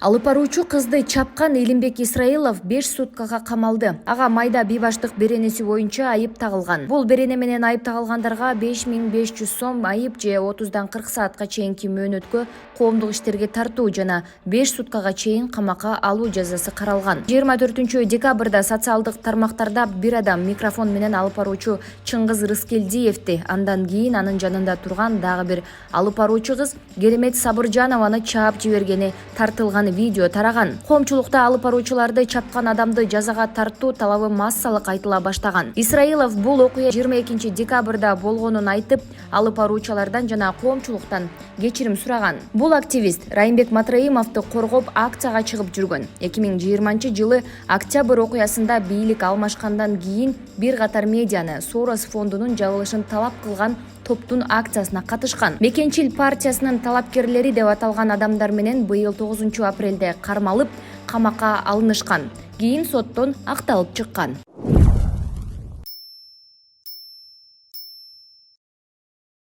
Алып баруучу кызды чапкан Элимбек Исраилов 5 суткага камалды. Ага майда бейбаштык беренеси боюнча айып тагылган. Бул берене менен айып тагылгандарга 5500 сом айып же 30дан 40 саатка чейинки мөөнөткө коомдук иштерге тартуу жана 5 суткага чейин камакка алуу жазасы каралган. 24 декабрда социалдык тармактарда бир адам микрофон менен алып баруучу Чыңгыз Рыскелдиевди, андан кийин анын жанында турган дагы бир алып баруучу кыз Керемет Сабыржанованы чаап жибергени тартылган видео тараган. Коомчулукта алып баруучуларды чапкан адамды жазага тартуу талабы массалык айтыла баштаган. Исраилов бул окуя 22 декабрда болгонун айтып, алып баруучулардан жана коомчулуктан кечирим сураган. Бул активист Райымбек Матраимовду коргоп акцияга чыгып жүргөн. 2020-жылы октябрь окуясында бийлик алмашкандан кийин бир катар медианы Сорос фондунун жабылышын талап кылган топтун акциясына катышкан. Мекенчил партиясынын талапкерлери деп аталган адамдар менен быйыл 9 апрелде кармалып, камакка алынышкан. Кийин соттон акталып чыккан.